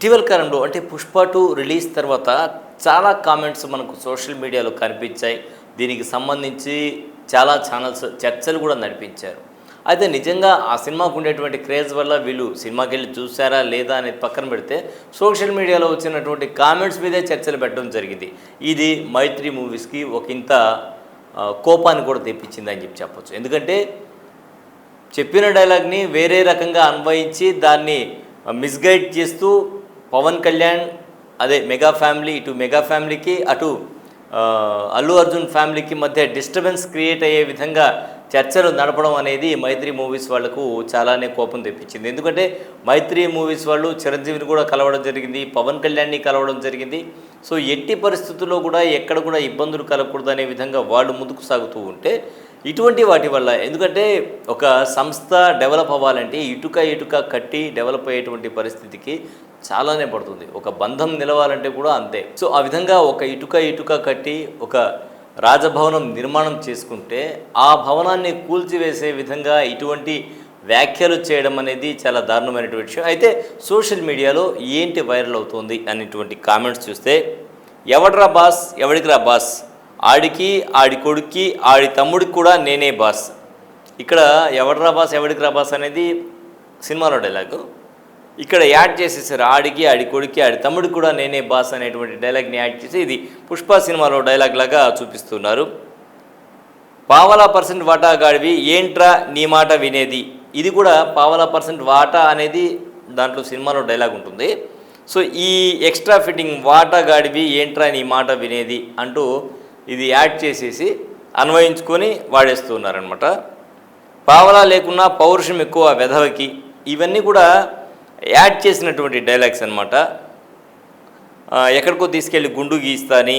ఇటీవల కాలంలో అంటే పుష్ప 2 రిలీజ్ తర్వాత చాలా కామెంట్స్ మనకు సోషల్ మీడియాలో కనిపించాయి. దీనికి సంబంధించి చాలా ఛానల్స్ చర్చలు కూడా నడిపించారు. అయితే నిజంగా ఆ సినిమాకు ఉండేటువంటి క్రేజ్ వల్ల వీళ్ళు సినిమాకెళ్ళి చూసారా లేదా అనేది పక్కన పెడితే సోషల్ మీడియాలో వచ్చినటువంటి కామెంట్స్ మీదే చర్చలు పెట్టడం జరిగింది. ఇది మైత్రి మూవీస్కి ఒక ఇంత కోపాన్ని కూడా తెప్పించిందని చెప్పొచ్చు. ఎందుకంటే చెప్పిన డైలాగ్ని వేరే రకంగా అన్వయించి దాన్ని మిస్గైడ్ చేస్తూ పవన్ కళ్యాణ్ అదే మెగా ఫ్యామిలీ ఇటు మెగా ఫ్యామిలీకి అటు అల్లు అర్జున్ ఫ్యామిలీకి మధ్య డిస్టర్బెన్స్ క్రియేట్ అయ్యే విధంగా చర్చలు నడపడం అనేది మైత్రి మూవీస్ వాళ్లకు చాలానే కోపం తెప్పించింది. ఎందుకంటే మైత్రి మూవీస్ వాళ్ళు చిరంజీవిని కూడా కలవడం జరిగింది, పవన్ కళ్యాణ్ని కలవడం జరిగింది. సో ఎట్టి పరిస్థితుల్లో కూడా ఎక్కడ కూడా ఇబ్బందులు కలగకూడదు అనే విధంగా వాళ్ళు ముందుకు సాగుతూ ఉంటే ఇటువంటి వాటి వల్ల ఎందుకంటే ఒక సంస్థ డెవలప్ అవ్వాలంటే ఇటుక కట్టి డెవలప్ అయ్యేటువంటి పరిస్థితికి చాలానే పడుతుంది. ఒక బంధం నిలవాలంటే కూడా అంతే. సో ఆ విధంగా ఒక ఇటుక కట్టి ఒక రాజభవనం నిర్మాణం చేసుకుంటే ఆ భవనాన్ని కూల్చివేసే విధంగా ఇటువంటి వ్యాఖ్యలు చేయడం అనేది చాలా దారుణమైనటువంటి విషయం. అయితే సోషల్ మీడియాలో ఏంటి వైరల్ అవుతుంది అనేటువంటి కామెంట్స్ చూస్తే ఎవడ్రా బాస్, ఎవడికి రా బాస్, ఆడికి ఆడి కొడుక్కి ఆడి తమ్ముడికి కూడా నేనే బాస్. ఇక్కడ ఎవడ్రా బాస్ ఎవడికి రా బాస్ అనేది సినిమాలో డైలాగు, ఇక్కడ యాడ్ చేసేసారు ఆడికి ఆడి కొడుక్కి ఆడి తమ్ముడికి కూడా నేనే బాస్ అనేటువంటి డైలాగ్ని యాడ్ చేసి ఇది పుష్ప సినిమాలో డైలాగ్ లాగా చూపిస్తున్నారు. పావలా % వాటా గాడివి ఏంట్రా నీ మాట వినేది, ఇది కూడా పావలా % వాటా అనేది దాంట్లో సినిమాలో డైలాగ్ ఉంటుంది. సో ఈ ఎక్స్ట్రా ఫిట్టింగ్ వాటా గాడివి ఏంట్రా నీ మాట వినేది అంటూ ఇది యాడ్ చేసేసి అన్వయించుకొని వాడేస్తున్నారనమాట. పావలా లేకున్నా పౌరుషం ఎక్కువ వెధవకి, ఇవన్నీ కూడా యాడ్ చేసినటువంటి డైలాగ్స్ అనమాట. ఎక్కడికో తీసుకెళ్ళి గుండు గీస్తాని,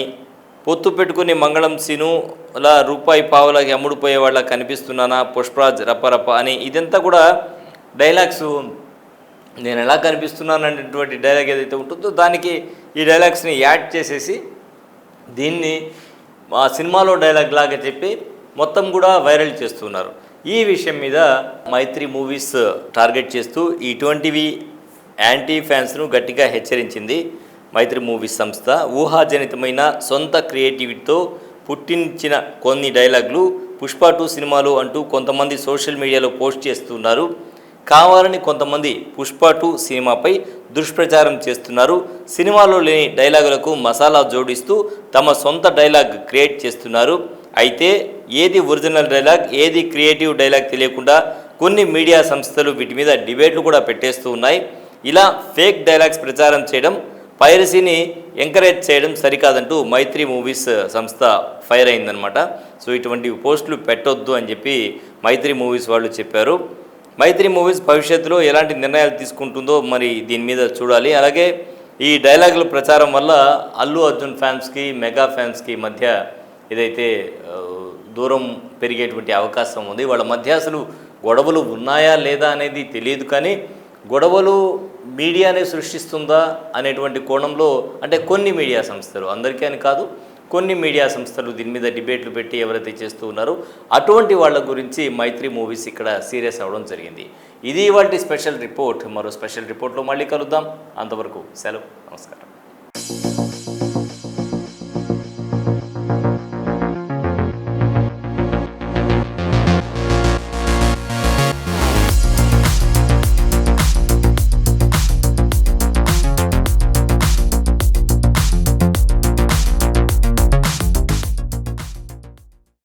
పొత్తు పెట్టుకుని మంగళం సీనులా రూపాయి పావులకి అమ్ముడుపోయే వాళ్ళ కనిపిస్తున్నానా పుష్పరాజ్ రప్పరప్ప అని ఇదంతా కూడా డైలాగ్స్. నేను ఎలా కనిపిస్తున్నాను అనేటువంటి డైలాగ్ ఏదైతే ఉంటుందో దానికి ఈ డైలాగ్స్ని యాడ్ చేసేసి దీన్ని ఆ సినిమాలో డైలాగ్ లాగా చెప్పి మొత్తం కూడా వైరల్ చేస్తున్నారు. ఈ విషయం మీద మైత్రి మూవీస్ టార్గెట్ చేస్తూ ఇటువంటివి యాంటీ ఫ్యాన్స్ను గట్టిగా హెచ్చరించింది. మైత్రి మూవీస్ సంస్థ ఊహాజనితమైన సొంత క్రియేటివిటీతో పుట్టించిన కొన్ని డైలాగులు పుష్ప 2 సినిమాలు అంటూ కొంతమంది సోషల్ మీడియాలో పోస్ట్ చేస్తున్నారు. కావాలని కొంతమంది పుష్ప 2 సినిమాపై దుష్ప్రచారం చేస్తున్నారు. సినిమాలో లేని డైలాగులకు మసాలా జోడిస్తూ తమ సొంత డైలాగ్ క్రియేట్ చేస్తున్నారు. అయితే ఏది ఒరిజినల్ డైలాగ్ ఏది క్రియేటివ్ డైలాగ్ తెలియకుండా కొన్ని మీడియా సంస్థలు వీటి మీద డిబేట్లు కూడా పెట్టేస్తూ ఉన్నాయి. ఇలా ఫేక్ డైలాగ్స్ ప్రచారం చేయడం, పైరసీని ఎంకరేజ్ చేయడం సరికాదంటూ మైత్రి మూవీస్ సంస్థ ఫైర్ అయిందనమాట. సో ఇటువంటి పోస్టులు పెట్టొద్దు అని చెప్పి మైత్రి మూవీస్ వాళ్ళు చెప్పారు. మైత్రి మూవీస్ భవిష్యత్తులో ఎలాంటి నిర్ణయాలు తీసుకుంటుందో మరి దీని మీద చూడాలి. అలాగే ఈ డైలాగుల ప్రచారం వల్ల అల్లు అర్జున్ ఫ్యాన్స్కి మెగా ఫ్యాన్స్కి మధ్య ఏదైతే దూరం పెరిగేటువంటి అవకాశం ఉంది. వాళ్ళ మధ్య అసలు గొడవలు ఉన్నాయా లేదా అనేది తెలియదు, కానీ గొడవలు మీడియానే సృష్టిస్తుందా అనేటువంటి కోణంలో అంటే కొన్ని మీడియా సంస్థలు, అందరికీ అని కాదు, కొన్ని మీడియా సంస్థలు దీని మీద డిబేట్లు పెట్టి ఎవరైతే చేస్తూ ఉన్నారో అటువంటి వాళ్ళ గురించి మైత్రి మూవీస్ ఇక్కడ సీరియస్ అవ్వడం జరిగింది. ఇది ఇవాల్టి స్పెషల్ రిపోర్ట్. మరో స్పెషల్ రిపోర్ట్లో మళ్ళీ కలుద్దాం. అంతవరకు సెలవు, నమస్కారం.